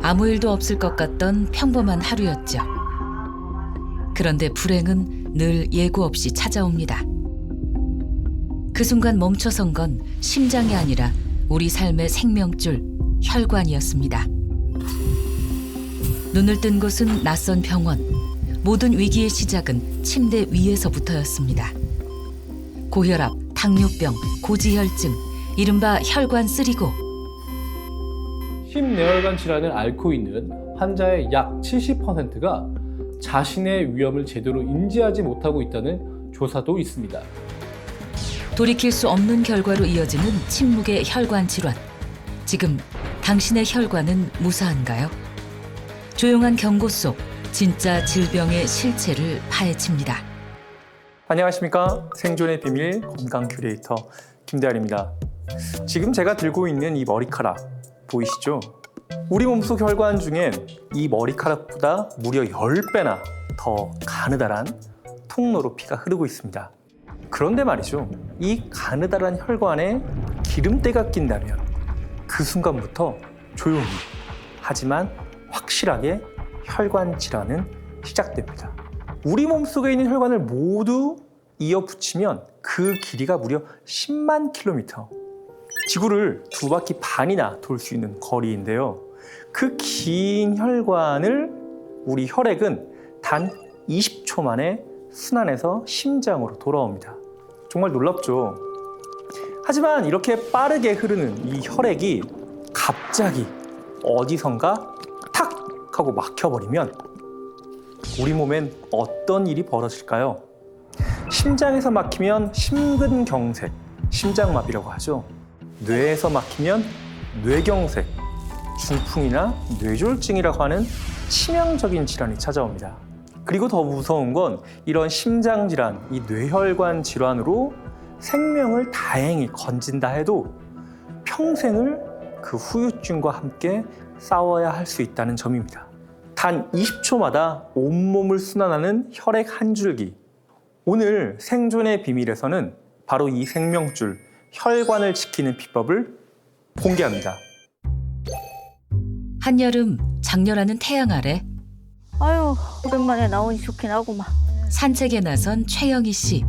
아무 일도 없을 것 같던 평범한 하루였죠. 그런데 불행은 늘 예고 없이 찾아옵니다. 그 순간 멈춰선 건 심장이 아니라 우리 삶의 생명줄, 혈관이었습니다. 눈을 뜬 곳은 낯선 병원. 모든 위기의 시작은 침대 위에서부터였습니다. 고혈압, 당뇨병, 고지혈증, 이른바 혈관 쓰리고. 심내혈관 질환을 앓고 있는 환자의 약 70%가 자신의 위험을 제대로 인지하지 못하고 있다는 조사도 있습니다. 돌이킬 수 없는 결과로 이어지는 침묵의 혈관 질환. 지금 당신의 혈관은 무사한가요? 조용한 경고 속 진짜 질병의 실체를 파헤칩니다. 안녕하십니까. 생존의 비밀 건강 큐레이터 김대한입니다. 지금 제가 들고 있는 이 머리카락 보이시죠? 우리 몸속 혈관 중엔 이 머리카락보다 무려 10배나 더 가느다란 통로로 피가 흐르고 있습니다. 그런데 말이죠. 이 가느다란 혈관에 기름때가 낀다면 그 순간부터 조용히 하지만 확실하게 혈관 질환은 시작됩니다. 우리 몸속에 있는 혈관을 모두 이어 붙이면 그 길이가 무려 10만 킬로미터. 지구를 2바퀴 반이나 돌 수 있는 거리인데요. 그 긴 혈관을 우리 혈액은 단 20초 만에 순환해서 심장으로 돌아옵니다. 정말 놀랍죠? 하지만 이렇게 빠르게 흐르는 이 혈액이 갑자기 어디선가 탁 하고 막혀버리면 우리 몸엔 어떤 일이 벌어질까요? 심장에서 막히면 심근경색, 심장마비라고 하죠. 뇌에서 막히면 뇌경색, 중풍이나 뇌졸중이라고 하는 치명적인 질환이 찾아옵니다. 그리고 더 무서운 건 이런 심장질환, 이 뇌혈관 질환으로 생명을 다행히 건진다 해도 평생을 그 후유증과 함께 싸워야 할 수 있다는 점입니다. 단 20초마다 온몸을 순환하는 혈액 한 줄기. 오늘 생존의 비밀에서는 바로 이 생명줄, 혈관을 지키는 비법을 공개합니다. 한여름 장렬하는 태양 아래 아유, 오랜만에 나오니 좋긴 하구만. 산책에 나선 최영희 씨.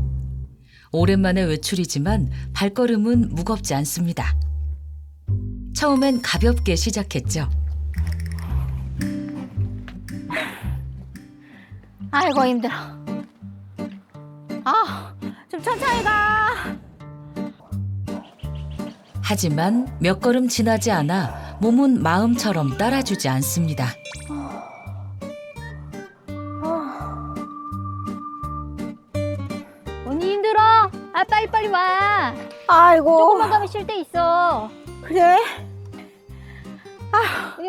오랜만에 외출이지만 발걸음은 무겁지 않습니다. 처음엔 가볍게 시작했죠. 아이고, 힘들어. 아, 좀 천천히 가. 하지만 몇 걸음 지나지 않아 몸은 마음처럼 따라주지 않습니다. 언니 힘들어? 아, 빨리빨리 와. 아이고. 조금만 가면 쉴 데 있어. 그래?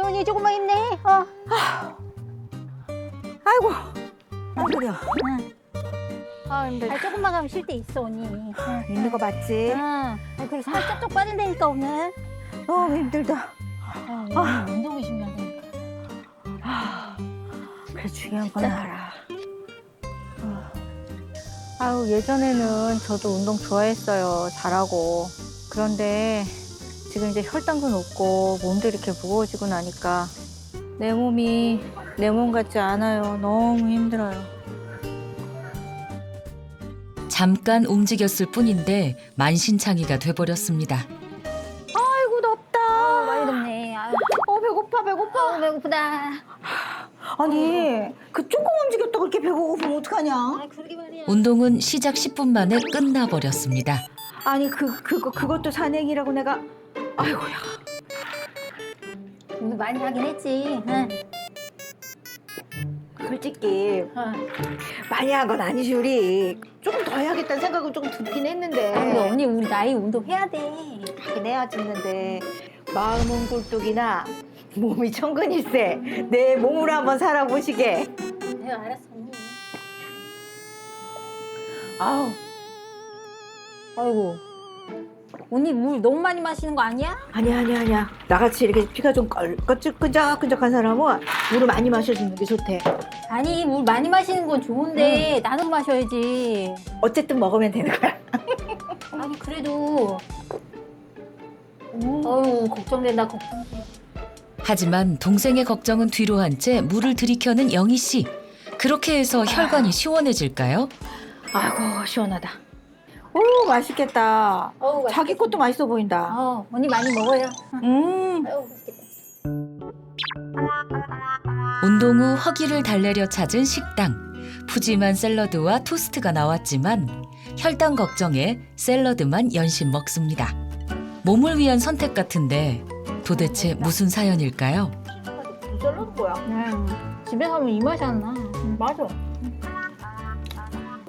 언니 조금만 힘내. 아이고. 소리야. 아, 힘들어. 조금만 가면 쉴 데 있어, 언니. 있는 거 맞지? 그리고 살짝 쪽 빠진다니까, 오늘. 너무 힘들다. 언니 운동이 중요하다니까. 그래, 중요한 건 알아. 아유, 예전에는 저도 운동 좋아했어요. 잘하고. 그런데 지금 이제 혈당도 높고 몸도 이렇게 무거워지고 나니까 내 몸이 내 몸 같지 않아요. 너무 힘들어요. 잠깐 움직였을 뿐인데 만신창이가 돼버렸습니다. 아이고, 덥다. 많이 덥네. 아유. 배고파. 배고프다. 아니, 그 조금 움직였다고 이렇게 배가 고프면 어떡하냐? 아, 그러게 말이야. 운동은 시작 10분 만에 끝나버렸습니다. 아니, 그것도 산행이라고 내가. 아이고야. 오늘 많이 하긴 했지. 응. 솔직히 많이 한 건 아니지, 우리. 조금 더 해야겠다는 생각은 조금 들긴 했는데. 근데 언니, 우리 나이 운동 해야 돼. 하긴 해야지 했는데 마음은 굴뚝이나 몸이 천근일세. 내 몸으로 한번 살아보시게. 내가 알았어, 언니. 아우. 아이고. 언니 물 너무 많이 마시는 거 아니야? 아니야. 나같이 이렇게 피가 좀 끈적끈적한 사람은 물을 많이 마셔주는 게 좋대. 아니, 물 많이 마시는 건 좋은데 나눠 마셔야지. 어쨌든 먹으면 되는 거야. 아니, 그래도. 어휴, 걱정된다, 걱정돼. 하지만 동생의 걱정은 뒤로 한 채 물을 들이켜는 영희 씨. 그렇게 해서 혈관이 시원해질까요? 아이고 시원하다. 오 맛있겠다. 자기 것도 맛있어 보인다. 언니 많이 먹어요. 운동 후 허기를 달래려 찾은 식당. 푸짐한 샐러드와 토스트가 나왔지만 혈당 걱정에 샐러드만 연신 먹습니다. 몸을 위한 선택 같은데 도대체 무슨 사연일까요? 샐러드 거야. 집에서 하면 이 맛이 안 나. 맞아.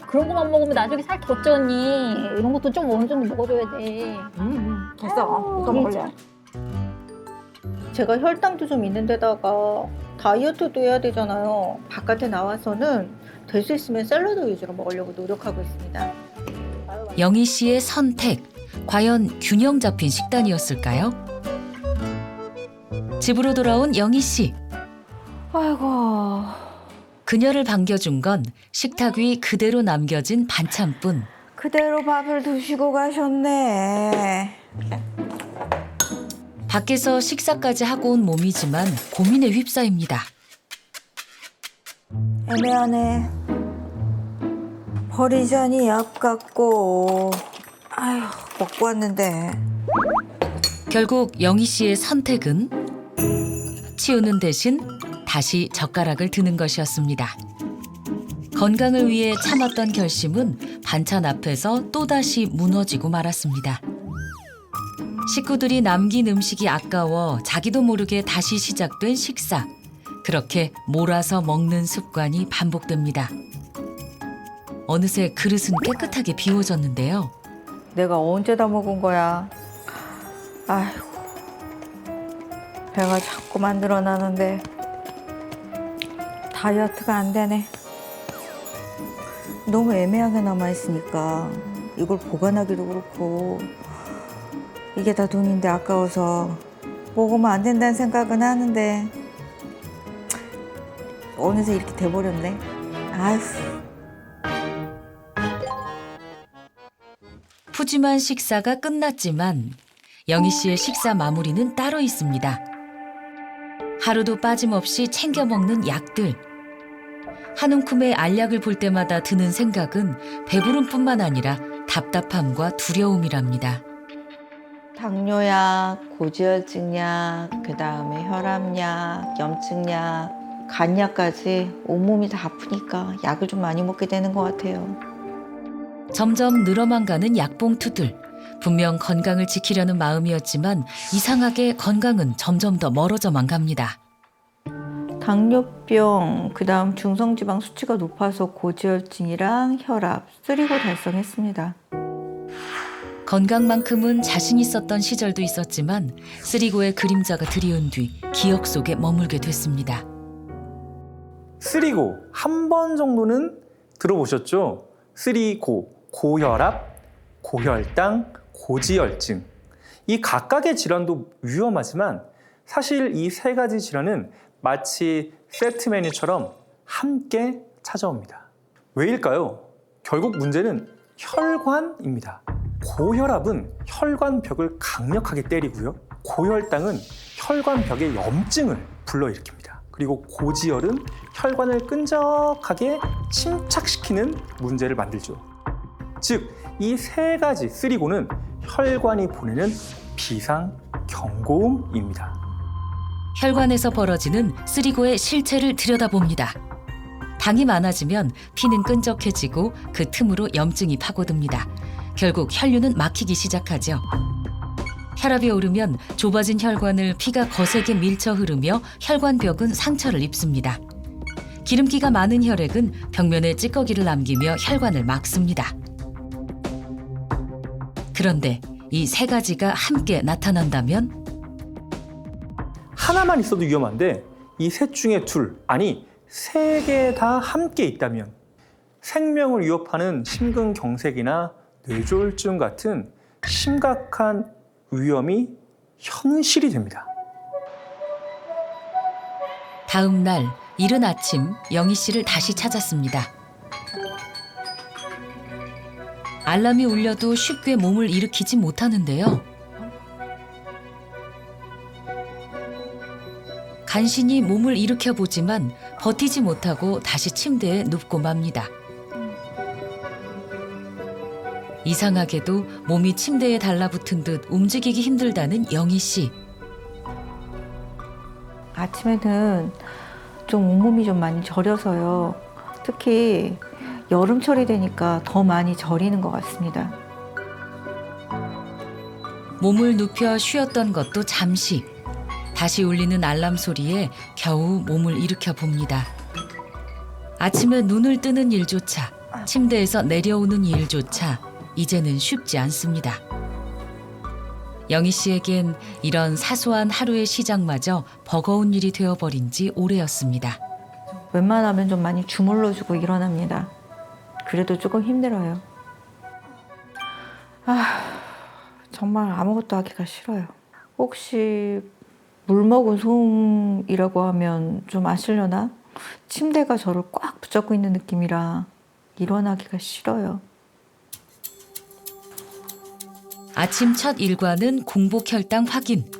그런 것만 먹으면 나중에 살 더 쪄, 언니. 이런 것도 좀 어느 정도 먹어줘야 돼. 됐어. 이거 먹을래. 제가 혈당도 좀 있는데다가 다이어트도 해야 되잖아요. 바깥에 나와서는 될 수 있으면 샐러드 위주로 먹으려고 노력하고 있습니다. 영희 씨의 선택. 과연 균형 잡힌 식단이었을까요? 집으로 돌아온 영희 씨. 아이고. 그녀를 반겨준 건 식탁 위 그대로 남겨진 반찬뿐. 그대로 밥을 드시고 가셨네. 밖에서 식사까지 하고 온 몸이지만 고민에 휩싸입니다. 애매하네. 버리자니 아깝고. 아휴 먹고 왔는데. 결국 영희 씨의 선택은 치우는 대신 다시 젓가락을 드는 것이었습니다. 건강을 위해 참았던 결심은 반찬 앞에서 또다시 무너지고 말았습니다. 식구들이 남긴 음식이 아까워 자기도 모르게 다시 시작된 식사. 그렇게 몰아서 먹는 습관이 반복됩니다. 어느새 그릇은 깨끗하게 비워졌는데요. 내가 언제 다 먹은 거야. 아이고. 배가 자꾸만 늘어나는데 다이어트가 안 되네. 너무 애매하게 남아있으니까 이걸 보관하기도 그렇고 이게 다 돈인데 아까워서 먹으면 안 된다는 생각은 하는데 어느새 이렇게 돼버렸네. 아휴. 푸짐한 식사가 끝났지만 영희 씨의 식사 마무리는 따로 있습니다. 하루도 빠짐없이 챙겨 먹는 약들. 한 움큼의 알약을 볼 때마다 드는 생각은 배부름뿐만 아니라 답답함과 두려움이랍니다. 당뇨약, 고지혈증약, 그다음에 혈압약, 염증약, 간약까지 온몸이 다 아프니까 약을 좀 많이 먹게 되는 것 같아요. 점점 늘어만 가는 약봉투들. 분명 건강을 지키려는 마음이었지만 이상하게 건강은 점점 더 멀어져만 갑니다. 당뇨병, 그다음 중성지방 수치가 높아서 고지혈증이랑 혈압, 쓰리고 달성했습니다. 건강만큼은 자신 있었던 시절도 있었지만 쓰리고의 그림자가 드리운 뒤 기억 속에 머물게 됐습니다. 쓰리고 한 번 정도는 들어보셨죠? 쓰리고, 고혈압, 고혈당, 고지혈증. 이 각각의 질환도 위험하지만 사실 이 세 가지 질환은 마치 세트 메뉴처럼 함께 찾아옵니다. 왜일까요? 결국 문제는 혈관입니다. 고혈압은 혈관벽을 강력하게 때리고요. 고혈당은 혈관벽의 염증을 불러일으킵니다. 그리고 고지혈은 혈관을 끈적하게 침착시키는 문제를 만들죠. 즉, 이 세 가지 쓰리고는 혈관이 보내는 비상 경고음입니다. 혈관에서 벌어지는 쓰리고의 실체를 들여다봅니다. 당이 많아지면 피는 끈적해지고 그 틈으로 염증이 파고듭니다. 결국 혈류는 막히기 시작하죠. 혈압이 오르면 좁아진 혈관을 피가 거세게 밀쳐 흐르며 혈관벽은 상처를 입습니다. 기름기가 많은 혈액은 벽면에 찌꺼기를 남기며 혈관을 막습니다. 그런데 이 세 가지가 함께 나타난다면 하나만 있어도 위험한데 이 셋 중에 둘, 아니 세 개 다 함께 있다면 생명을 위협하는 심근경색이나 뇌졸중 같은 심각한 위험이 현실이 됩니다. 다음 날 이른 아침 영희 씨를 다시 찾았습니다. 알람이 울려도 쉽게 몸을 일으키지 못하는데요. 간신히 몸을 일으켜 보지만 버티지 못하고 다시 침대에 눕고 맙니다. 이상하게도 몸이 침대에 달라붙은 듯 움직이기 힘들다는 영희 씨. 아침에는 좀 온몸이 좀 많이 저려서요. 특히 여름철이 되니까 더 많이 저리는 것 같습니다. 몸을 눕혀 쉬었던 것도 잠시. 다시 울리는 알람 소리에 겨우 몸을 일으켜 봅니다. 아침에 눈을 뜨는 일조차, 침대에서 내려오는 일조차 이제는 쉽지 않습니다. 영희 씨에겐 이런 사소한 하루의 시작마저 버거운 일이 되어버린 지 오래였습니다. 웬만하면 좀 많이 주물러주고 일어납니다. 그래도 조금 힘들어요. 정말 아무것도 하기가 싫어요. 혹시 물 먹은 소음이라고 하면 좀 아시려나? 침대가 저를 꽉 붙잡고 있는 느낌이라 일어나기가 싫어요. 아침 첫 일과는 공복 혈당 확인.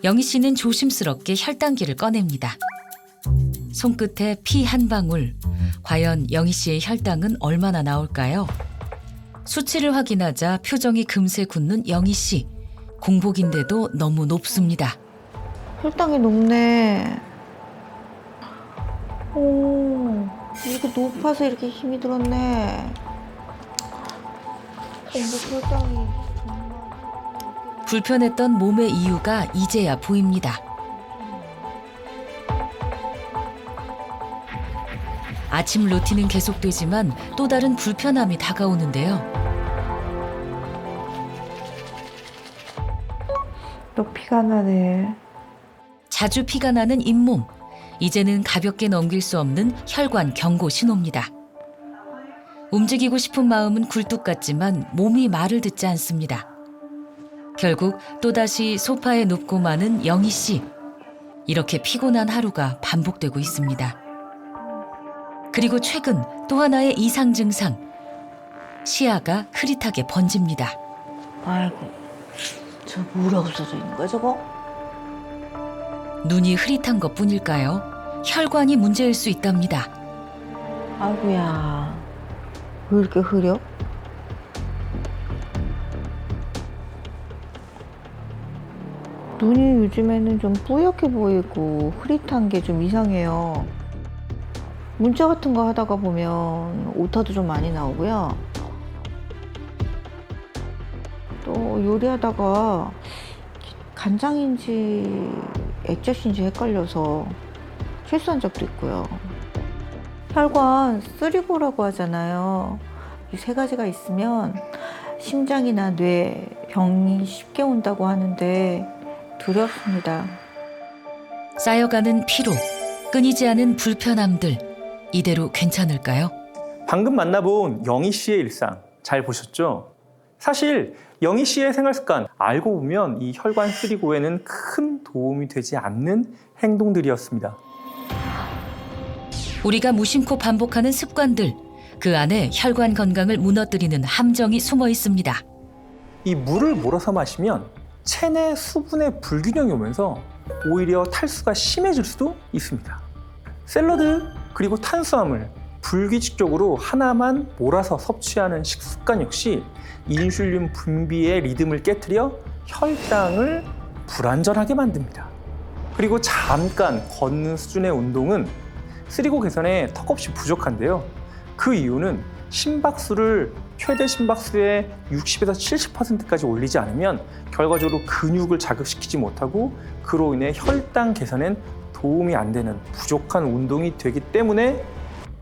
영희 씨는 조심스럽게 혈당기를 꺼냅니다. 손끝에 피 한 방울. 과연 영희 씨의 혈당은 얼마나 나올까요? 수치를 확인하자 표정이 금세 굳는 영희 씨. 공복인데도 너무 높습니다. 혈당이 높네. 오, 이게 높아서 이렇게 힘이 들었네. 공복 혈당이 정말... 불편했던 몸의 이유가 이제야 보입니다. 아침 루틴은 계속되지만 또 다른 불편함이 다가오는데요. 또 피가 나네. 자주 피가 나는 잇몸. 이제는 가볍게 넘길 수 없는 혈관 경고 신호입니다. 움직이고 싶은 마음은 굴뚝 같지만 몸이 말을 듣지 않습니다. 결국 또다시 소파에 눕고 마는 영희 씨. 이렇게 피곤한 하루가 반복되고 있습니다. 그리고 최근 또 하나의 이상 증상. 시야가 흐릿하게 번집니다. 아이고, 저 물이 없어져 있는 거야 저거? 눈이 흐릿한 것뿐일까요? 혈관이 문제일 수 있답니다. 아이고야, 왜 이렇게 흐려? 눈이 요즘에는 좀 뿌옇게 보이고 흐릿한 게 좀 이상해요. 문자 같은 거 하다가 보면 오타도 좀 많이 나오고요. 또 요리하다가 간장인지 액젓인지 헷갈려서 실수한 적도 있고요. 혈관 쓰리고라고 하잖아요. 이 세 가지가 있으면 심장이나 뇌 병이 쉽게 온다고 하는데 두렵습니다. 쌓여가는 피로, 끊이지 않은 불편함들. 이대로 괜찮을까요? 방금 만나본 영희 씨의 일상 잘 보셨죠? 사실 영희 씨의 생활 습관 알고 보면 이 혈관 쓰리고에는 큰 도움이 되지 않는 행동들이었습니다. 우리가 무심코 반복하는 습관들. 그 안에 혈관 건강을 무너뜨리는 함정이 숨어 있습니다. 이 물을 몰아서 마시면 체내 수분의 불균형이 오면서 오히려 탈수가 심해질 수도 있습니다. 샐러드 그리고 탄수화물 불규칙적으로 하나만 몰아서 섭취하는 식습관 역시 인슐린 분비의 리듬을 깨트려 혈당을 불안전하게 만듭니다. 그리고 잠깐 걷는 수준의 운동은 쓰리고 개선에 턱없이 부족한데요. 그 이유는 심박수를 최대 심박수의 60에서 70%까지 올리지 않으면 결과적으로 근육을 자극시키지 못하고 그로 인해 혈당 개선엔 도움이 안 되는 부족한 운동이 되기 때문에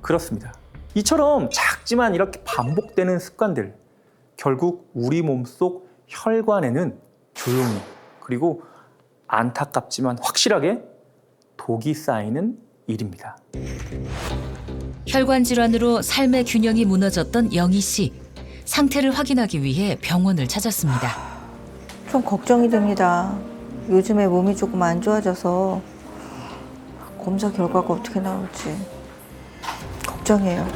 그렇습니다. 이처럼 작지만 이렇게 반복되는 습관들, 결국 우리 몸속 혈관에는 조용히 그리고 안타깝지만 확실하게 독이 쌓이는 일입니다. 혈관 질환으로 삶의 균형이 무너졌던 영희 씨. 상태를 확인하기 위해 병원을 찾았습니다. 좀 걱정이 됩니다. 요즘에 몸이 조금 안 좋아져서 검사 결과가 어떻게 나올지 걱정이에요.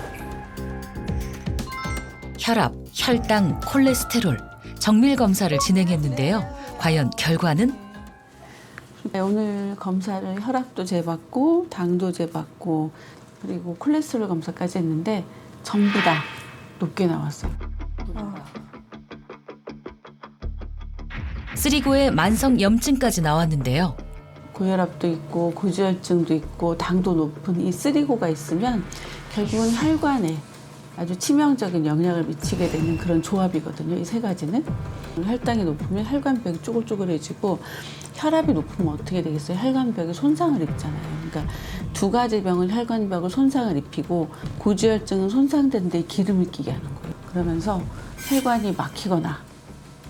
혈압, 혈당, 콜레스테롤 정밀 검사를 진행했는데요. 과연 결과는? 오늘 검사를 혈압도 재봤고 당도 재봤고 그리고 콜레스테롤 검사까지 했는데 전부 다 높게 나왔어요. 쓰리고에 만성 염증까지 나왔는데요. 고혈압도 있고 고지혈증도 있고 당도 높은 이 쓰리고가 있으면 결국은 혈관에 아주 치명적인 영향을 미치게 되는 그런 조합이거든요. 이 세 가지는. 혈당이 높으면 혈관벽이 쪼글쪼글해지고 혈압이 높으면 어떻게 되겠어요? 혈관벽이 손상을 입잖아요. 그러니까 두 가지 병은 혈관벽을 손상을 입히고 고지혈증은 손상된 데 기름을 끼게 하는 거예요. 그러면서 혈관이 막히거나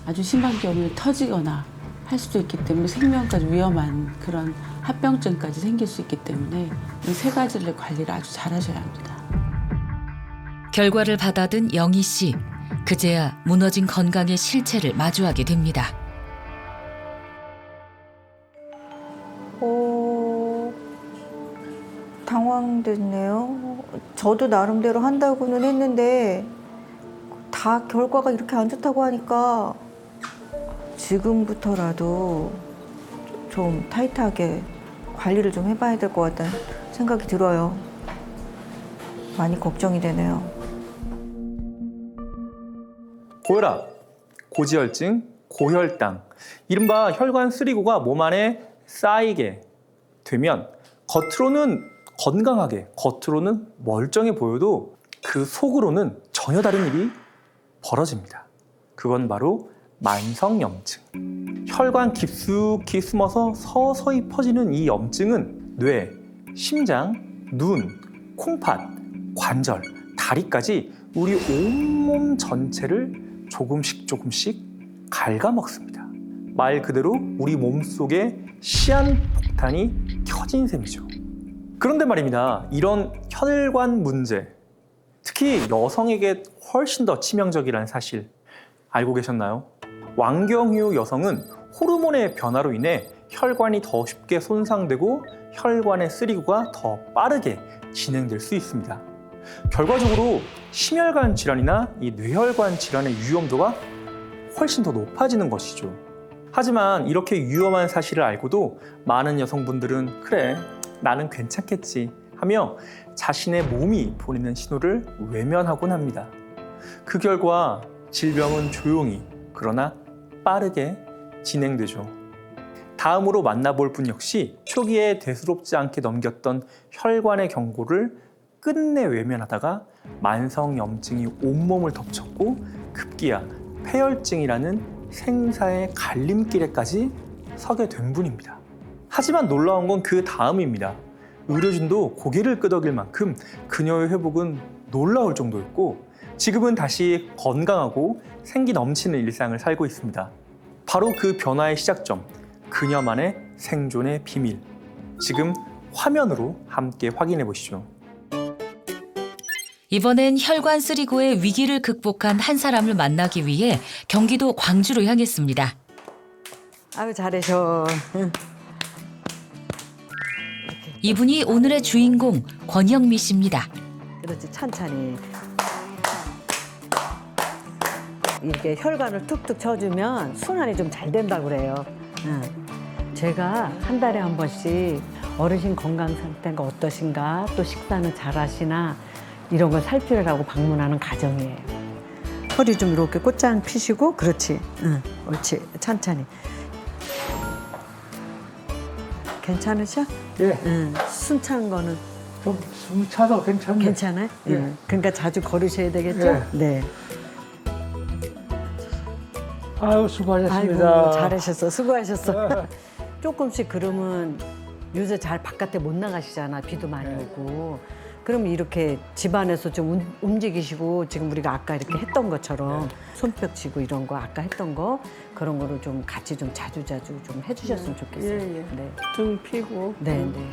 아주 심한 경우에 터지거나 할 수도 있기 때문에 생명까지 위험한 그런 합병증까지 생길 수 있기 때문에 이 세 가지를 관리를 아주 잘 하셔야 합니다. 결과를 받아든 영희 씨. 그제야 무너진 건강의 실체를 마주하게 됩니다. 당황됐네요. 저도 나름대로 한다고는 했는데 다 결과가 이렇게 안 좋다고 하니까 지금부터라도 좀 타이트하게 관리를 좀 해봐야 될 것 같다는 생각이 들어요. 많이 걱정이 되네요. 고혈압, 고지혈증, 고혈당, 이른바 혈관 쓰리고가 몸 안에 쌓이게 되면 겉으로는 건강하게, 겉으로는 멀쩡해 보여도 그 속으로는 전혀 다른 일이 벌어집니다. 그건 바로 만성염증. 혈관 깊숙이 숨어서 서서히 퍼지는 이 염증은 뇌, 심장, 눈, 콩팥, 관절, 다리까지 우리 온몸 전체를 조금씩 갉아먹습니다. 말 그대로 우리 몸속에 시한폭탄이 켜진 셈이죠. 그런데 말입니다. 이런 혈관 문제, 특히 여성에게 훨씬 더 치명적이라는 사실 알고 계셨나요? 왕경유 여성은 호르몬의 변화로 인해 혈관이 더 쉽게 손상되고 혈관의 쓰리고가 더 빠르게 진행될 수 있습니다. 결과적으로 심혈관 질환이나 이 뇌혈관 질환의 위험도가 훨씬 더 높아지는 것이죠. 하지만 이렇게 위험한 사실을 알고도 많은 여성분들은 그래, 나는 괜찮겠지 하며 자신의 몸이 보내는 신호를 외면하곤 합니다. 그 결과 질병은 조용히 그러나 빠르게 진행되죠. 다음으로 만나볼 분 역시 초기에 대수롭지 않게 넘겼던 혈관의 경고를 끝내 외면하다가 만성염증이 온몸을 덮쳤고 급기야 폐혈증이라는 생사의 갈림길에까지 서게 된 분입니다. 하지만 놀라운 건 그 다음입니다. 의료진도 고개를 끄덕일 만큼 그녀의 회복은 놀라울 정도였고 지금은 다시 건강하고 생기 넘치는 일상을 살고 있습니다. 바로 그 변화의 시작점, 그녀만의 생존의 비밀. 지금 화면으로 함께 확인해 보시죠. 이번엔 혈관 쓰리고의 위기를 극복한 한 사람을 만나기 위해 경기도 광주로 향했습니다. 아유 잘하셔. 이분이 오늘의 주인공 권영미 씨입니다. 그렇지 천천히. 이렇게 혈관을 툭툭 쳐주면 순환이 좀 잘 된다고 그래요. 제가 한 달에 한 번씩 어르신 건강 상태가 어떠신가, 또 식사는 잘 하시나 이런 걸 살피려고 방문하는 가정이에요. 허리 좀 이렇게 곧장 피시고, 그렇지. 옳지. 천천히. 괜찮으셔? 예, 숨찬 거는 좀 숨차도 괜찮네. 괜찮아요? 예. 그러니까 자주 걸으셔야 되겠죠? 예. 네. 아유, 수고하셨습니다. 아이고, 잘하셨어. 수고하셨어. 조금씩 그러면 요새 잘 바깥에 못 나가시잖아. 비도 많이 오고. 그럼 이렇게 집안에서 좀 움직이시고 지금 우리가 아까 이렇게 했던 것처럼 손뼉 치고 이런 거 아까 했던 거 그런 거를 좀 같이 좀 자주 좀 해주셨으면 좋겠어요. 예. 네. 등 피고 네, 네.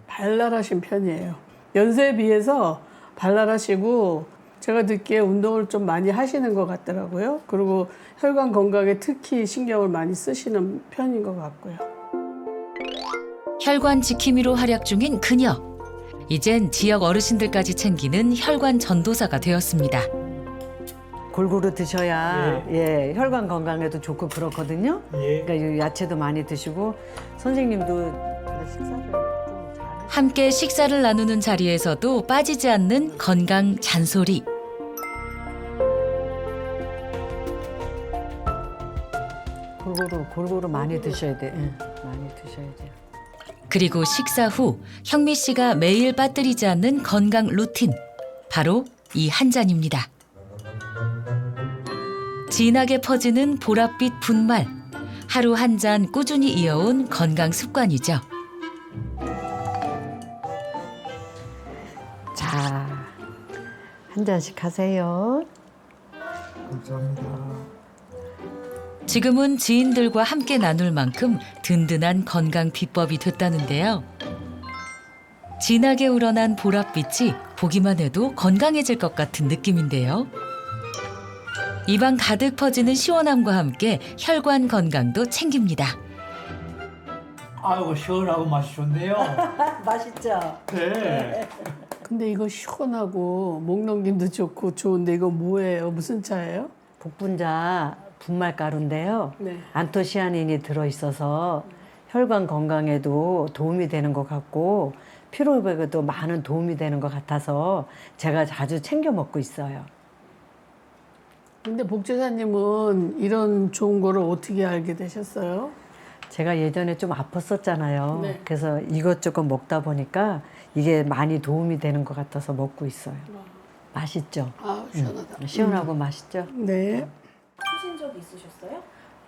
발랄하신 편이에요. 연세에 비해서 발랄하시고 제가 듣기에 운동을 좀 많이 하시는 것 같더라고요. 그리고 혈관 건강에 특히 신경을 많이 쓰시는 편인 것 같고요. 혈관 지킴이로 활약 중인 그녀. 이젠 지역 어르신들까지 챙기는 혈관 전도사가 되었습니다. 골고루 드셔야 예, 혈관 건강에도 좋고 그렇거든요. 예. 그러니까 이 야채도 많이 드시고 선생님도 그래 식사를 좀 잘. 함께 식사를 나누는 자리에서도 빠지지 않는 건강 잔소리. 골고루 많이 드셔야 돼. 예, 많이 드셔야 돼요. 그리고 식사 후 형미 씨가 매일 빠뜨리지 않는 건강 루틴. 바로 이 한 잔입니다. 진하게 퍼지는 보랏빛 분말. 하루 한 잔 꾸준히 이어온 건강 습관이죠. 자, 한 잔씩 하세요. 감사합니다. 지금은 지인들과 함께 나눌 만큼 든든한 건강 비법이 됐다는데요. 진하게 우러난 보랏빛이 보기만 해도 건강해질 것 같은 느낌인데요. 입안 가득 퍼지는 시원함과 함께 혈관 건강도 챙깁니다. 아이고 시원하고 맛이 좋네요. 맛있죠? 네. 근데 이거 시원하고 목 넘김도 좋고 좋은데 이거 뭐예요? 무슨 차예요? 복분자 분말 가루인데요. 네. 안토시아닌이 들어있어서 혈관 건강에도 도움이 되는 것 같고 피로 회복에도 많은 도움이 되는 것 같아서 제가 자주 챙겨 먹고 있어요. 근데 복제사님은 이런 좋은 거를 어떻게 알게 되셨어요? 제가 예전에 좀 아팠었잖아요. 네. 그래서 이것저것 먹다 보니까 이게 많이 도움이 되는 것 같아서 먹고 있어요. 맛있죠? 아, 시원하다. 시원하고 맛있죠? 네.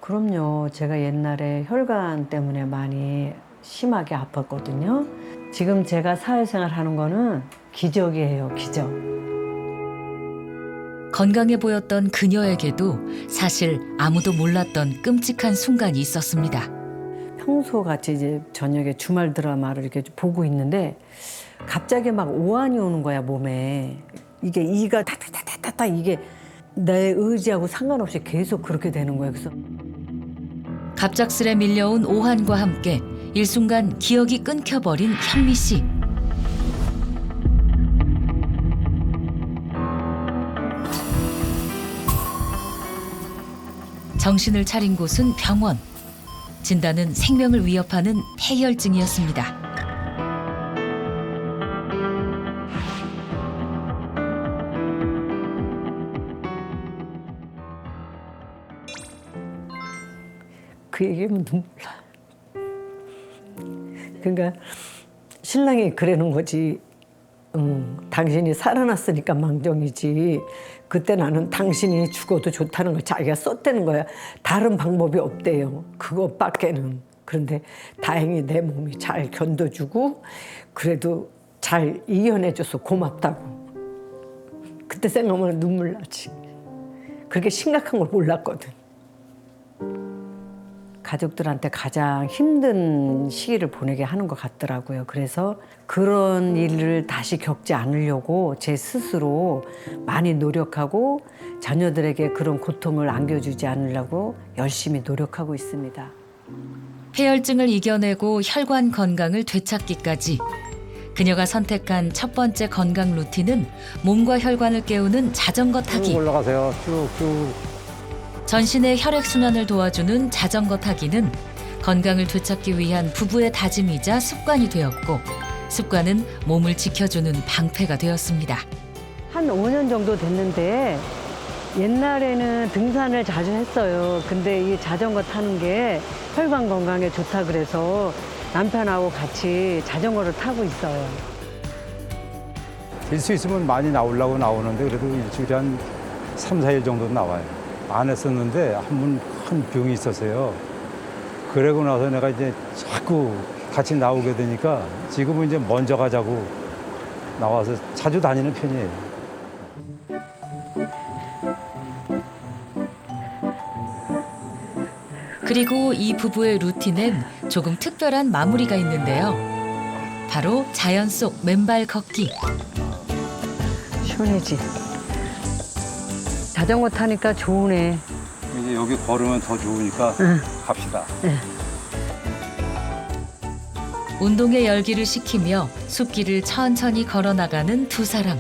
그럼요. 제가 옛날에 혈관 때문에 많이 심하게 아팠거든요. 지금 제가 사회생활 하는 거는 기적이에요, 기적. 건강해 보였던 그녀에게도 사실 아무도 몰랐던 끔찍한 순간이 있었습니다. 평소 같이 이제 저녁에 주말 드라마를 이렇게 보고 있는데 갑자기 막 오한이 오는 거야, 몸에. 이게 이가 타타타타타 이게 내 의지하고 상관없이 계속 그렇게 되는 거예요. 그래서 갑작스레 밀려온 오한과 함께 일순간 기억이 끊겨버린 현미 씨. 정신을 차린 곳은 병원. 진단은 생명을 위협하는 폐혈증이었습니다. 그 얘기하면 눈물 나. 그러니까 신랑이 그러는 거지. 당신이 살아났으니까 망정이지. 그때 나는 당신이 죽어도 좋다는 걸 자기가 썼다는 거야. 다른 방법이 없대요. 그것밖에는. 그런데 다행히 내 몸이 잘 견뎌주고 그래도 잘 이겨내줘서 고맙다고. 그때 생각하면 눈물 나지. 그렇게 심각한 걸 몰랐거든. 가족들한테 가장 힘든 시기를 보내게 하는 것 같더라고요. 그래서 그런 일을 다시 겪지 않으려고 제 스스로 많이 노력하고 자녀들에게 그런 고통을 안겨주지 않으려고 열심히 노력하고 있습니다. 폐혈증을 이겨내고 혈관 건강을 되찾기까지 그녀가 선택한 첫 번째 건강 루틴은 몸과 혈관을 깨우는 자전거 타기. 올라가세요. 쭉쭉. 전신의 혈액순환을 도와주는 자전거 타기는 건강을 되찾기 위한 부부의 다짐이자 습관이 되었고 습관은 몸을 지켜주는 방패가 되었습니다. 한 5년 정도 됐는데 옛날에는 등산을 자주 했어요. 근데 이 자전거 타는 게 혈관 건강에 좋다 그래서 남편하고 같이 자전거를 타고 있어요. 될 수 있으면 많이 나오려고 나오는데 그래도 일주일에 한 3, 4일 정도 나와요. 안 했었는데 한 번 큰 병이 있었어요. 그러고 나서 내가 이제 자꾸 같이 나오게 되니까 지금은 이제 먼저 가자고 나와서 자주 다니는 편이에요. 그리고 이 부부의 루틴엔 조금 특별한 마무리가 있는데요. 바로 자연 속 맨발 걷기. 시원해지. 자전거 타니까 좋으네. 이제 여기 걸으면 더 좋으니까 갑시다. 운동의 열기를 식히며 숲길을 천천히 걸어나가는 두 사람.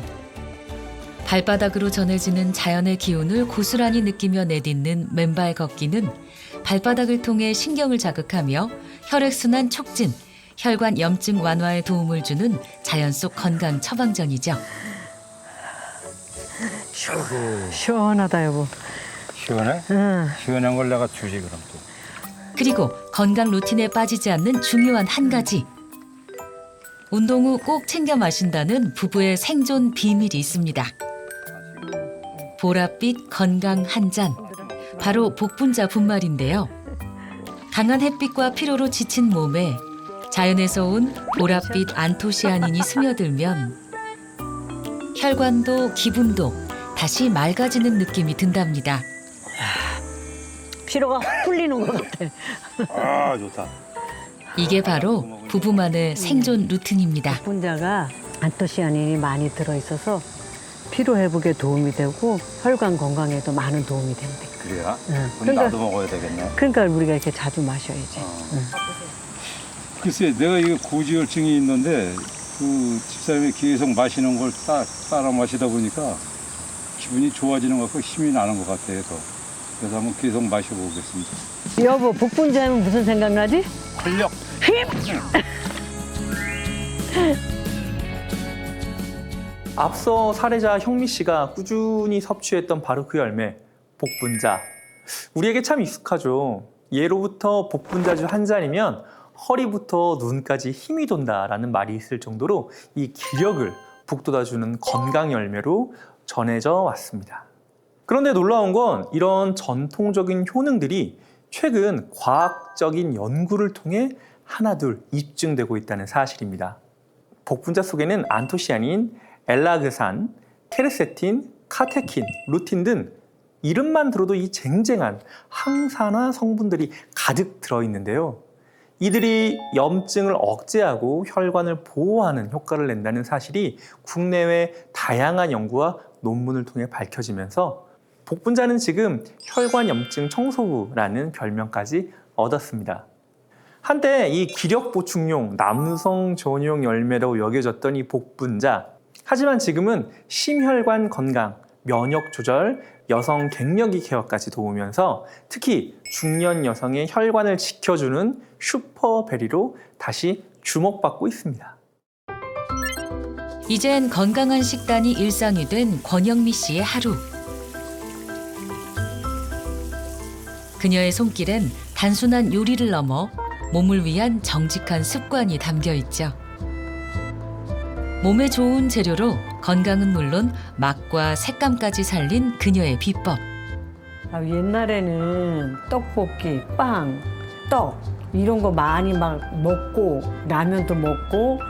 발바닥으로 전해지는 자연의 기운을 고스란히 느끼며 내딛는 맨발 걷기는 발바닥을 통해 신경을 자극하며 혈액순환 촉진, 혈관 염증 완화에 도움을 주는 자연 속 건강 처방전이죠. 시원하다 여보. 시원해? 응. 시원한 걸 내가 주지 그럼 또. 그리고 건강 루틴에 빠지지 않는 중요한 한 가지. 운동 후 꼭 챙겨 마신다는 부부의 생존 비밀이 있습니다. 보랏빛 건강 한 잔. 바로 복분자 분말인데요. 강한 햇빛과 피로로 지친 몸에 자연에서 온 보랏빛 안토시아닌이 스며들면 혈관도 기분도 다시 맑아지는 느낌이 든답니다. 피로가 확 풀리는 것 같아. 아 좋다. 이게 바로 부부만의 생존 루틴입니다. 복분자가 안토시아닌이 많이 들어있어서 피로 회복에 도움이 되고 혈관 건강에도 많은 도움이 된대. 그래야? 응. 그럼 나도 먹어야 되겠네. 그러니까 우리가 이렇게 자주 마셔야지. 응. 글쎄 내가 이게 고지혈증이 있는데 그 집사람이 계속 마시는 걸 따라 마시다 보니까 기분이 좋아지는 것 같고 힘이 나는 것 같아요. 그래서 한번 계속 마셔보겠습니다. 여보, 복분자면 무슨 생각나지? 활력! 앞서 사례자 형미 씨가 꾸준히 섭취했던 바로 그 열매, 복분자. 우리에게 참 익숙하죠. 예로부터 복분자주 한 잔이면 허리부터 눈까지 힘이 돈다라는 말이 있을 정도로 이 기력을 북돋아주는 건강 열매로 전해져 왔습니다. 그런데 놀라운 건 이런 전통적인 효능들이 최근 과학적인 연구를 통해 하나둘 입증되고 있다는 사실입니다. 복분자 속에는 안토시아닌, 엘라그산, 케르세틴, 카테킨, 루틴 등 이름만 들어도 이 쟁쟁한 항산화 성분들이 가득 들어있는데요. 이들이 염증을 억제하고 혈관을 보호하는 효과를 낸다는 사실이 국내외 다양한 연구와 논문을 통해 밝혀지면서 복분자는 지금 혈관 염증 청소부라는 별명까지 얻었습니다. 한때 이 기력 보충용 남성 전용 열매로 여겨졌던 이 복분자. 하지만 지금은 심혈관 건강, 면역 조절, 여성 갱년기 케어까지 도우면서 특히 중년 여성의 혈관을 지켜주는 슈퍼베리로 다시 주목받고 있습니다. 이젠 건강한 식단이 일상이 된 권영미 씨의 하루. 그녀의 손길엔 단순한 요리를 넘어 몸을 위한 정직한 습관이 담겨 있죠. 몸에 좋은 재료로 건강은 물론 맛과 색감까지 살린 그녀의 비법. 옛날에는 떡볶이, 빵, 떡 이런 거 많이 막 먹고 라면도 먹고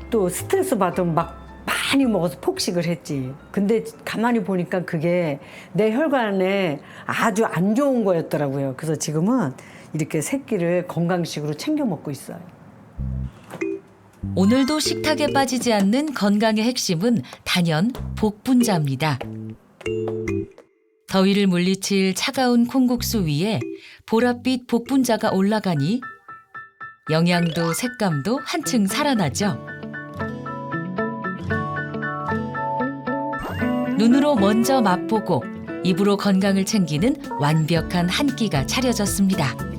또 스트레스 받으면 막 많이 먹어서 폭식을 했지. 근데 가만히 보니까 그게 내 혈관에 아주 안 좋은 거였더라고요. 그래서 지금은 이렇게 세 끼를 건강식으로 챙겨 먹고 있어요. 오늘도 식탁에 빠지지 않는 건강의 핵심은 단연 복분자입니다. 더위를 물리칠 차가운 콩국수 위에 보랏빛 복분자가 올라가니 영양도 색감도 한층 살아나죠. 눈으로 먼저 맛보고 입으로 건강을 챙기는 완벽한 한 끼가 차려졌습니다.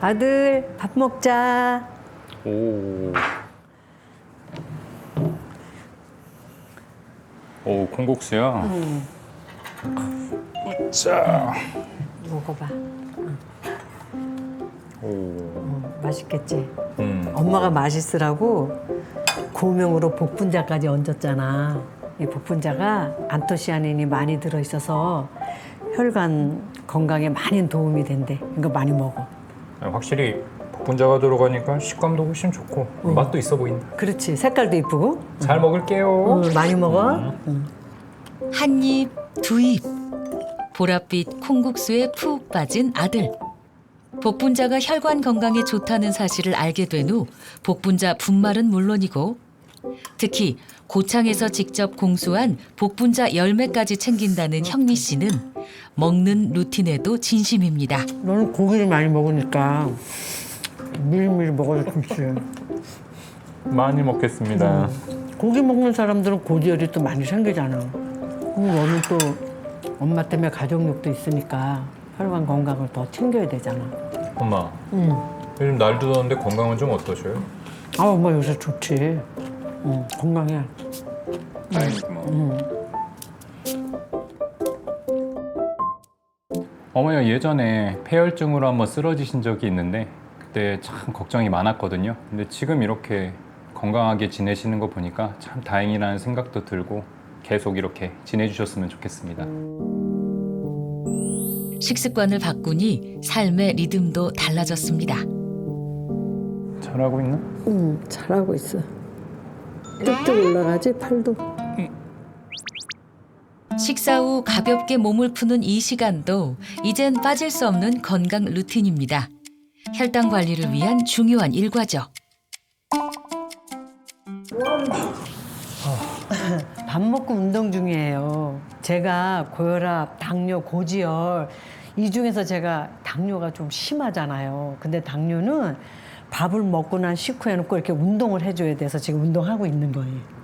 아들, 밥 먹자. 오, 콩국수야. 자, 먹어봐. 오, 맛있겠지? 엄마가 맛있으라고 고명으로 복분자까지 얹었잖아. 이 복분자가 안토시아닌이 많이 들어있어서 혈관 건강에 많이 도움이 된대. 이거 많이 먹어. 확실히 복분자가 들어가니까 식감도 훨씬 좋고 맛도 있어 보인다. 그렇지. 색깔도 이쁘고. 잘 먹을게요. 많이 먹어. 한 입, 두 입. 보랏빛 콩국수에 푹 빠진 아들. 복분자가 혈관 건강에 좋다는 사실을 알게 된 후 복분자 분말은 물론이고 특히 고창에서 직접 공수한 복분자 열매까지 챙긴다는 형미 씨는 먹는 루틴에도 진심입니다. 너는 고기를 많이 먹으니까 미리미리 먹어야 좋지. 많이 먹겠습니다. 고기 먹는 사람들은 고지혈이 또 많이 생기잖아. 너는 또 엄마 때문에 가족력도 있으니까 혈관 건강을 더 챙겨야 되잖아. 엄마, 요즘 날도 더운데 건강은 좀 어떠셔요? 아, 엄마 요새 좋지. 건강해. 어머니가 예전에 폐혈증으로 한번 쓰러지신 적이 있는데 그때 참 걱정이 많았거든요. 근데 지금 이렇게 건강하게 지내시는 거 보니까 참 다행이라는 생각도 들고 계속 이렇게 지내주셨으면 좋겠습니다. 식습관을 바꾸니 삶의 리듬도 달라졌습니다. 잘하고 있나? 응, 잘하고 있어. 쭉쭉 올라가지 팔도. 식사 후 가볍게 몸을 푸는 이 시간도 이젠 빠질 수 없는 건강 루틴입니다. 혈당 관리를 위한 중요한 일과죠. 밥 먹고 운동 중이에요. 제가 고혈압, 당뇨, 고지혈 이 중에서 제가 당뇨가 좀 심하잖아요. 근데 당뇨는 밥을 먹고 난 식후에는 꼭 이렇게 운동을 해줘야 돼서 지금 운동하고 있는 거예요.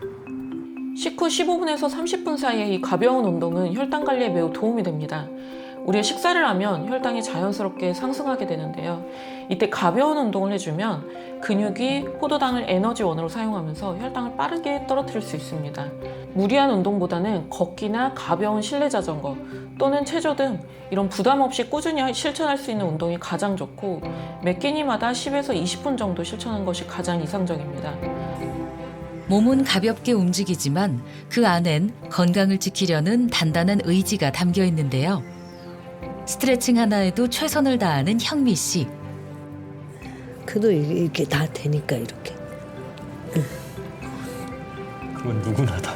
식후 15분에서 30분 사이에 이 가벼운 운동은 혈당 관리에 매우 도움이 됩니다. 우리가 식사를 하면 혈당이 자연스럽게 상승하게 되는데요. 이때 가벼운 운동을 해주면 근육이 포도당을 에너지원으로 사용하면서 혈당을 빠르게 떨어뜨릴 수 있습니다. 무리한 운동보다는 걷기나 가벼운 실내 자전거 또는 체조 등 이런 부담 없이 꾸준히 실천할 수 있는 운동이 가장 좋고 매 끼니마다 10에서 20분 정도 실천하는 것이 가장 이상적입니다. 몸은 가볍게 움직이지만 그 안엔 건강을 지키려는 단단한 의지가 담겨 있는데요. 스트레칭 하나에도 최선을 다하는 현미 씨. 그래도 이렇게 다 되니까 이렇게. 그건 누구나 다.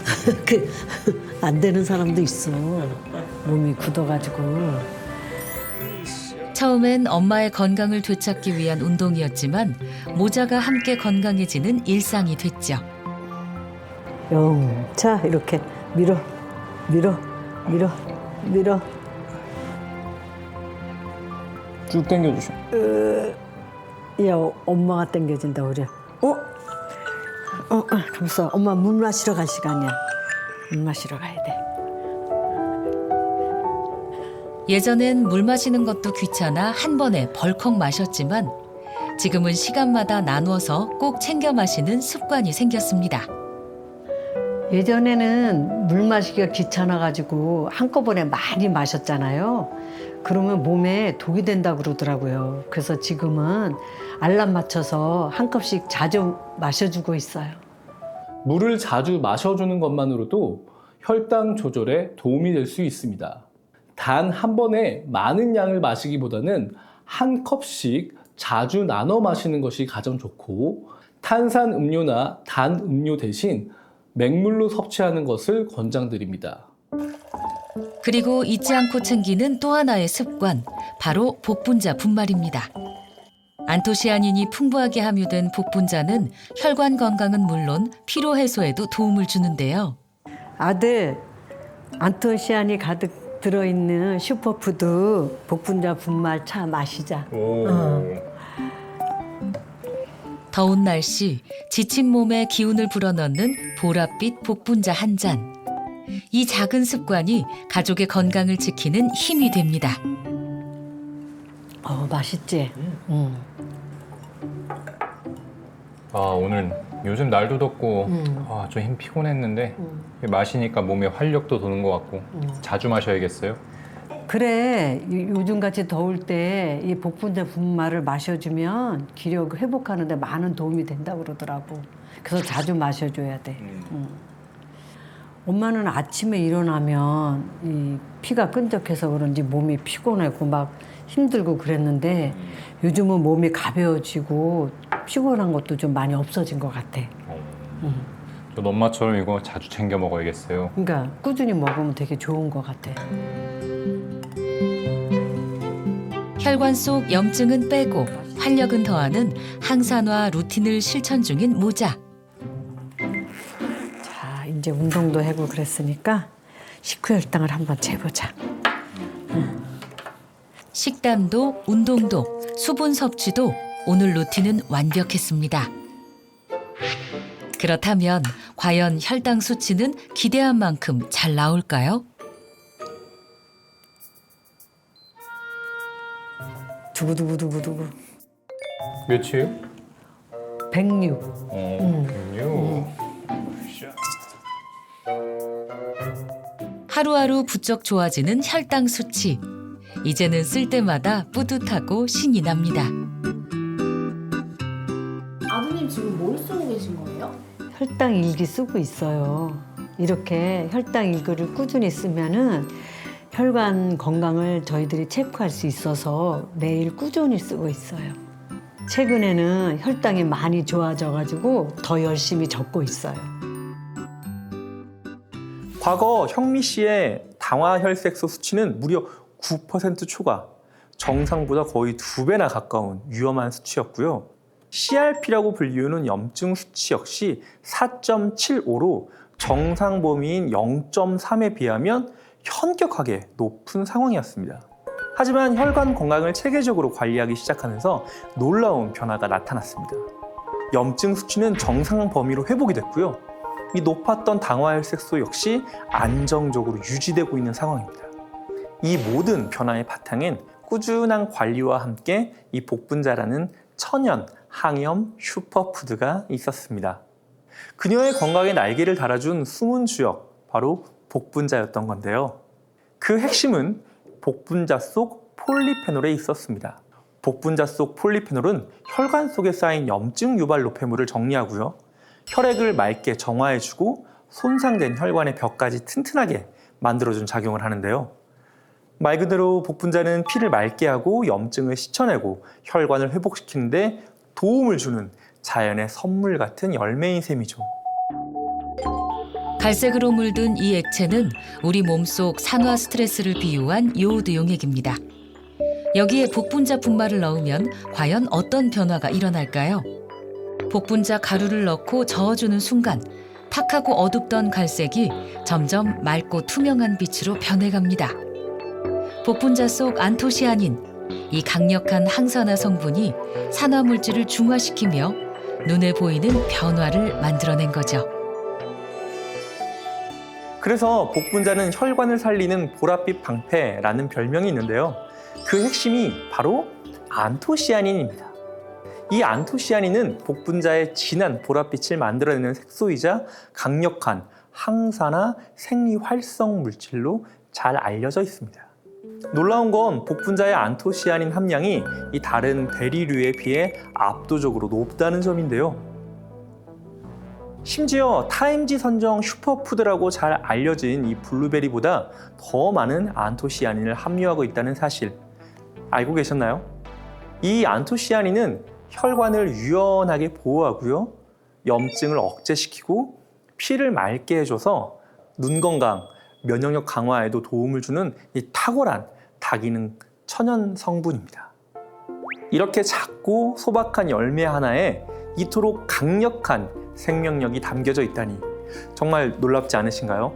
안 되는 사람도 있어. 몸이 굳어가지고. 처음엔 엄마의 건강을 되찾기 위한 운동이었지만 모자가 함께 건강해지는 일상이 됐죠. 자, 이렇게 밀어. 쭉 당겨주셔. 야, 엄마가 당겨진다 그래. 가만있어. 엄마 물 마시러 갈 시간이야. 물 마시러 가야 돼. 예전엔 물 마시는 것도 귀찮아 한 번에 벌컥 마셨지만 지금은 시간마다 나누어서 꼭 챙겨 마시는 습관이 생겼습니다. 예전에는 물 마시기가 귀찮아가지고 한꺼번에 많이 마셨잖아요. 그러면 몸에 독이 된다고 그러더라고요. 그래서 지금은 알람 맞춰서 한 컵씩 자주 마셔주고 있어요. 물을 자주 마셔주는 것만으로도 혈당 조절에 도움이 될 수 있습니다. 단 한 번에 많은 양을 마시기보다는 한 컵씩 자주 나눠 마시는 것이 가장 좋고 탄산 음료나 단 음료 대신 맹물로 섭취하는 것을 권장드립니다. 그리고 잊지 않고 챙기는 또 하나의 습관, 바로 복분자 분말입니다. 안토시아닌이 풍부하게 함유된 복분자는 혈관 건강은 물론 피로 해소에도 도움을 주는데요. 아들, 안토시아닌이 가득 들어있는 슈퍼푸드 복분자 분말 차 마시자. 더운 날씨, 지친 몸에 기운을 불어넣는 보랏빛 복분자 한 잔. 이 작은 습관이 가족의 건강을 지키는 힘이 됩니다. 맛있지? 오늘 요즘 날도 덥고 좀 힘 피곤했는데 마시니까 몸에 활력도 도는 것 같고 자주 마셔야겠어요. 그래, 요즘같이 더울 때 이 복분자 분말을 마셔주면 기력 회복하는 데 많은 도움이 된다고 그러더라고. 그래서 자주 마셔줘야 돼. 엄마는 아침에 일어나면 이 피가 끈적해서 그런지 몸이 피곤하고 막 힘들고 그랬는데 요즘은 몸이 가벼워지고 피곤한 것도 좀 많이 없어진 것 같아. 저 엄마처럼 이거 자주 챙겨 먹어야겠어요. 그러니까 꾸준히 먹으면 되게 좋은 것 같아. 혈관 속 염증은 빼고 활력은 더하는 항산화 루틴을 실천 중인 모자. 자, 이제 운동도 하고 그랬으니까 식후 혈당을 한번 재보자. 식단도 운동도 수분 섭취도 오늘 루틴은 완벽했습니다. 그렇다면 과연 혈당 수치는 기대한 만큼 잘 나올까요? 두구두구두구두구. 몇이에요? 106. 106. 하루하루 부쩍 좋아지는 혈당 수치. 이제는 쓸 때마다 뿌듯하고 신이 납니다. 아드님 지금 뭘 쓰고 계신 거예요? 혈당 일기 쓰고 있어요. 이렇게 혈당 일기를 꾸준히 쓰면은 혈관 건강을 저희들이 체크할 수 있어서 매일 꾸준히 쓰고 있어요. 최근에는 혈당이 많이 좋아져가지고 더 열심히 적고 있어요. 과거 형미 씨의 당화혈색소 수치는 무려 9% 초과, 정상보다 거의 2배나 가까운 위험한 수치였고요. CRP라고 불리우는 염증 수치 역시 4.75로 정상 범위인 0.3에 비하면 현격하게 높은 상황이었습니다. 하지만 혈관 건강을 체계적으로 관리하기 시작하면서 놀라운 변화가 나타났습니다. 염증 수치는 정상 범위로 회복이 됐고요. 이 높았던 당화혈색소 역시 안정적으로 유지되고 있는 상황입니다. 이 모든 변화의 바탕엔 꾸준한 관리와 함께 이 복분자라는 천연 항염 슈퍼푸드가 있었습니다. 그녀의 건강에 날개를 달아준 숨은 주역, 바로 복분자였던 건데요. 그 핵심은 복분자 속 폴리페놀에 있었습니다. 복분자 속 폴리페놀은 혈관 속에 쌓인 염증 유발 노폐물을 정리하고요. 혈액을 맑게 정화해주고 손상된 혈관의 벽까지 튼튼하게 만들어준 작용을 하는데요. 말 그대로 복분자는 피를 맑게 하고 염증을 씻어내고 혈관을 회복시키는 데 도움을 주는 자연의 선물 같은 열매인 셈이죠. 갈색으로 물든 이 액체는 우리 몸속 산화 스트레스를 비유한 요오드 용액입니다. 여기에 복분자 분말을 넣으면 과연 어떤 변화가 일어날까요? 복분자 가루를 넣고 저어주는 순간 탁하고 어둡던 갈색이 점점 맑고 투명한 빛으로 변해갑니다. 복분자 속 안토시아닌, 이 강력한 항산화 성분이 산화 물질을 중화시키며 눈에 보이는 변화를 만들어낸 거죠. 그래서 복분자는 혈관을 살리는 보랏빛 방패라는 별명이 있는데요. 그 핵심이 바로 안토시아닌입니다. 이 안토시아닌은 복분자의 진한 보랏빛을 만들어내는 색소이자 강력한 항산화 생리활성 물질로 잘 알려져 있습니다. 놀라운 건 복분자의 안토시아닌 함량이 이 다른 베리류에 비해 압도적으로 높다는 점인데요. 심지어 타임지 선정 슈퍼푸드라고 잘 알려진 이 블루베리보다 더 많은 안토시아닌을 함유하고 있다는 사실 알고 계셨나요? 이 안토시아닌은 혈관을 유연하게 보호하고요. 염증을 억제시키고 피를 맑게 해줘서 눈 건강, 면역력 강화에도 도움을 주는 이 탁월한 다기능 천연 성분입니다. 이렇게 작고 소박한 열매 하나에 이토록 강력한 생명력이 담겨져 있다니 정말 놀랍지 않으신가요?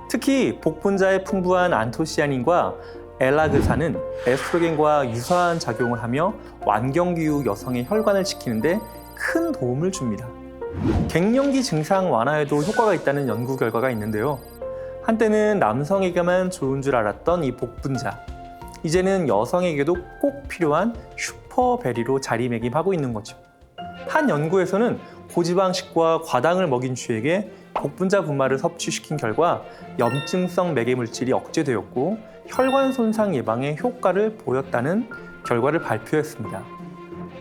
특히 복분자의 풍부한 안토시아닌과 엘라그산은 에스트로겐과 유사한 작용을 하며 완경기후 여성의 혈관을 지키는데 큰 도움을 줍니다. 갱년기 증상 완화에도 효과가 있다는 연구 결과가 있는데요. 한때는 남성에게만 좋은 줄 알았던 이 복분자, 이제는 여성에게도 꼭 필요한 슈퍼베리로 자리매김하고 있는 거죠. 한 연구에서는 고지방식과 과당을 먹인 쥐에게 복분자 분말을 섭취시킨 결과 염증성 매개물질이 억제되었고 혈관 손상 예방에 효과를 보였다는 결과를 발표했습니다.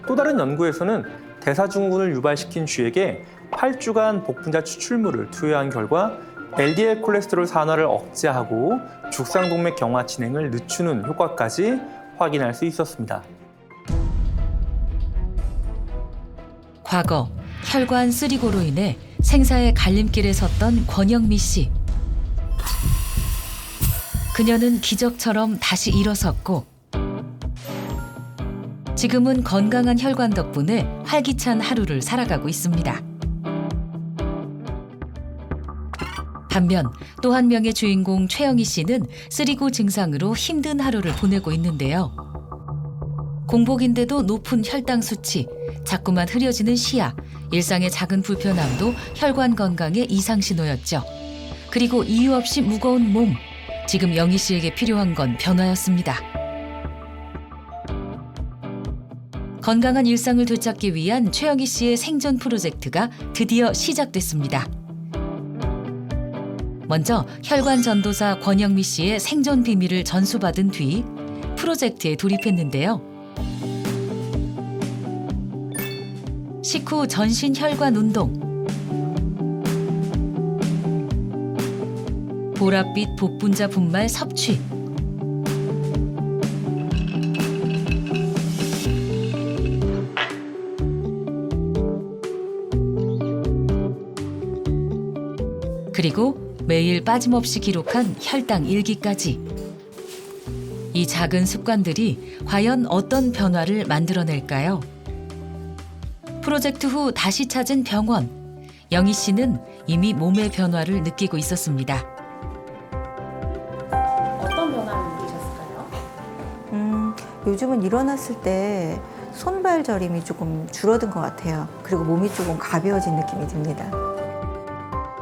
또 다른 연구에서는 대사증후군을 유발시킨 쥐에게 8주간 복분자 추출물을 투여한 결과 LDL 콜레스테롤 산화를 억제하고 죽상동맥 경화 진행을 늦추는 효과까지 확인할 수 있었습니다. 과거 혈관 쓰리고로 인해 생사의 갈림길에 섰던 권영미 씨. 그녀는 기적처럼 다시 일어섰고 지금은 건강한 혈관 덕분에 활기찬 하루를 살아가고 있습니다. 반면 또 한 명의 주인공 최영희 씨는 쓰리고 증상으로 힘든 하루를 보내고 있는데요. 공복인데도 높은 혈당 수치, 자꾸만 흐려지는 시야, 일상의 작은 불편함도 혈관 건강의 이상 신호였죠. 그리고 이유 없이 무거운 몸. 지금 영희 씨에게 필요한 건 변화였습니다. 건강한 일상을 되찾기 위한 최영희 씨의 생존 프로젝트가 드디어 시작됐습니다. 먼저 혈관 전도사 권영미 씨의 생존 비밀을 전수받은 뒤 프로젝트에 돌입했는데요. 식후 전신 혈관 운동, 보랏빛 복분자 분말 섭취, 그리고 매일 빠짐없이 기록한 혈당 일기까지. 이 작은 습관들이 과연 어떤 변화를 만들어낼까요? 프로젝트 후 다시 찾은 병원. 영희 씨는 이미 몸의 변화를 느끼고 있었습니다. 어떤 변화를 느끼셨을까요? 요즘은 일어났을 때 손발 저림이 조금 줄어든 것 같아요. 그리고 몸이 조금 가벼워진 느낌이 듭니다.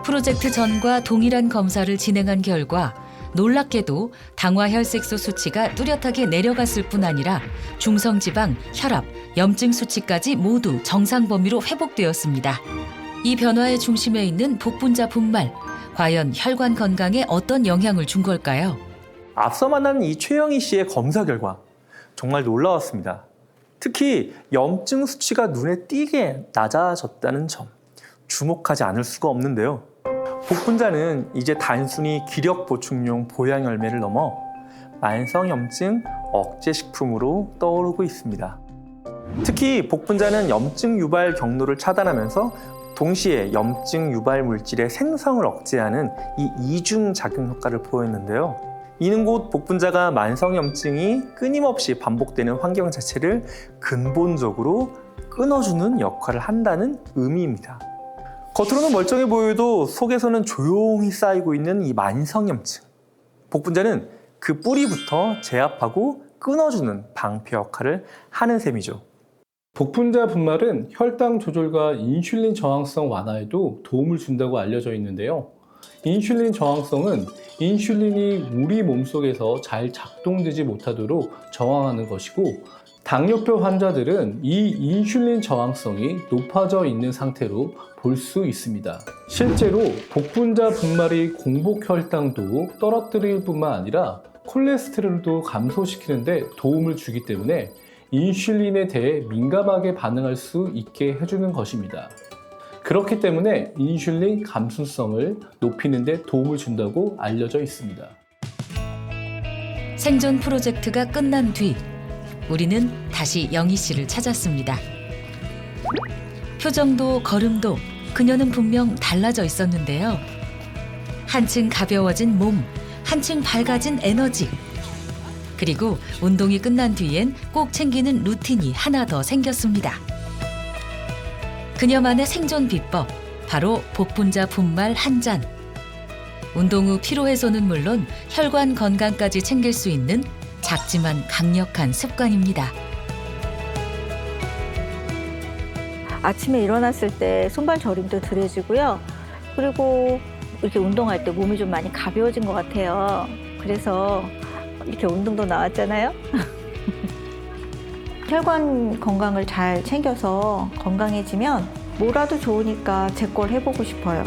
프로젝트 전과 동일한 검사를 진행한 결과 놀랍게도 당화 혈색소 수치가 뚜렷하게 내려갔을 뿐 아니라 중성지방, 혈압, 염증 수치까지 모두 정상 범위로 회복되었습니다. 이 변화의 중심에 있는 복분자 분말, 과연 혈관 건강에 어떤 영향을 준 걸까요? 앞서 만난 이 최영희 씨의 검사 결과 정말 놀라웠습니다. 특히 염증 수치가 눈에 띄게 낮아졌다는 점, 주목하지 않을 수가 없는데요. 복분자는 이제 단순히 기력 보충용 보양 열매를 넘어 만성염증 억제 식품으로 떠오르고 있습니다. 특히 복분자는 염증 유발 경로를 차단하면서 동시에 염증 유발 물질의 생성을 억제하는 이 이중 작용 효과를 보였는데요. 이는 곧 복분자가 만성염증이 끊임없이 반복되는 환경 자체를 근본적으로 끊어주는 역할을 한다는 의미입니다. 겉으로는 멀쩡해 보여도 속에서는 조용히 쌓이고 있는 이 만성염증. 복분자는 그 뿌리부터 제압하고 끊어주는 방패 역할을 하는 셈이죠. 복분자 분말은 혈당 조절과 인슐린 저항성 완화에도 도움을 준다고 알려져 있는데요. 인슐린 저항성은 인슐린이 우리 몸속에서 잘 작동되지 못하도록 저항하는 것이고, 당뇨병 환자들은 이 인슐린 저항성이 높아져 있는 상태로 볼 수 있습니다. 실제로 복분자 분말이 공복 혈당도 떨어뜨릴 뿐만 아니라 콜레스테롤도 감소시키는데 도움을 주기 때문에 인슐린에 대해 민감하게 반응할 수 있게 해주는 것입니다. 그렇기 때문에 인슐린 감수성을 높이는 데 도움을 준다고 알려져 있습니다. 생존 프로젝트가 끝난 뒤 우리는 다시 영희 씨를 찾았습니다. 표정도 걸음도 그녀는 분명 달라져 있었는데요. 한층 가벼워진 몸, 한층 밝아진 에너지. 그리고 운동이 끝난 뒤엔 꼭 챙기는 루틴이 하나 더 생겼습니다. 그녀만의 생존 비법, 바로 복분자 분말 한 잔. 운동 후 피로 해소는 물론 혈관 건강까지 챙길 수 있는 작지만 강력한 습관입니다. 아침에 일어났을 때 손발 저림도 덜해지고요. 그리고 이렇게 운동할 때 몸이 좀 많이 가벼워진 것 같아요. 그래서 이렇게 운동도 나왔잖아요. 혈관 건강을 잘 챙겨서 건강해지면 뭐라도 좋으니까 제 걸 해보고 싶어요.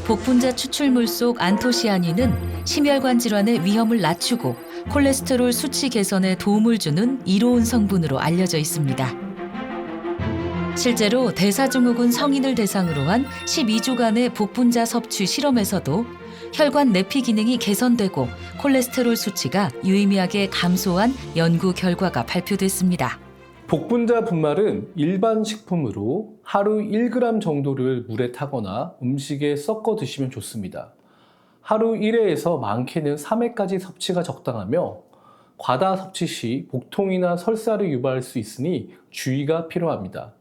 복분자 추출물 속 안토시아닌은 심혈관 질환의 위험을 낮추고 콜레스테롤 수치 개선에 도움을 주는 이로운 성분으로 알려져 있습니다. 실제로 대사증후군 성인을 대상으로 한 12주간의 복분자 섭취 실험에서도 혈관 내피 기능이 개선되고 콜레스테롤 수치가 유의미하게 감소한 연구 결과가 발표됐습니다. 복분자 분말은 일반 식품으로 하루 1g 정도를 물에 타거나 음식에 섞어 드시면 좋습니다. 하루 1회에서 많게는 3회까지 섭취가 적당하며 과다 섭취 시 복통이나 설사를 유발할 수 있으니 주의가 필요합니다.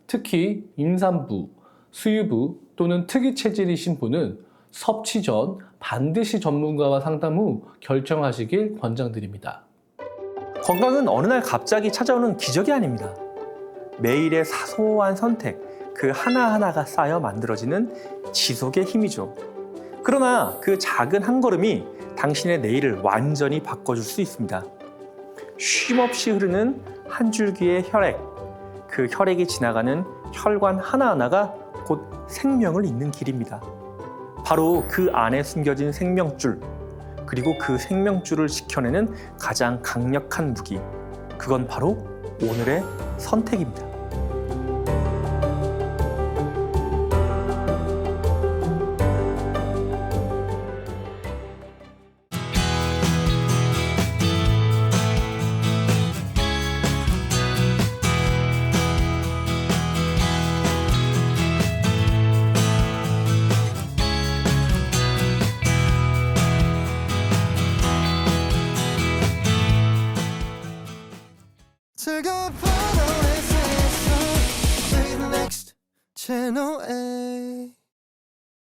특히 임산부, 수유부 또는 특이 체질이신 분은 섭취 전 반드시 전문가와 상담 후 결정하시길 권장드립니다. 건강은 어느 날 갑자기 찾아오는 기적이 아닙니다. 매일의 사소한 선택, 그 하나하나가 쌓여 만들어지는 지속의 힘이죠. 그러나 그 작은 한 걸음이 당신의 내일을 완전히 바꿔줄 수 있습니다. 쉼없이 흐르는 한 줄기의 혈액, 그 혈액이 지나가는 혈관 하나하나가 곧 생명을 잇는 길입니다. 바로 그 안에 숨겨진 생명줄, 그리고 그 생명줄을 지켜내는 가장 강력한 무기, 그건 바로 오늘의 선택입니다. 즐거운 FM의 next channel.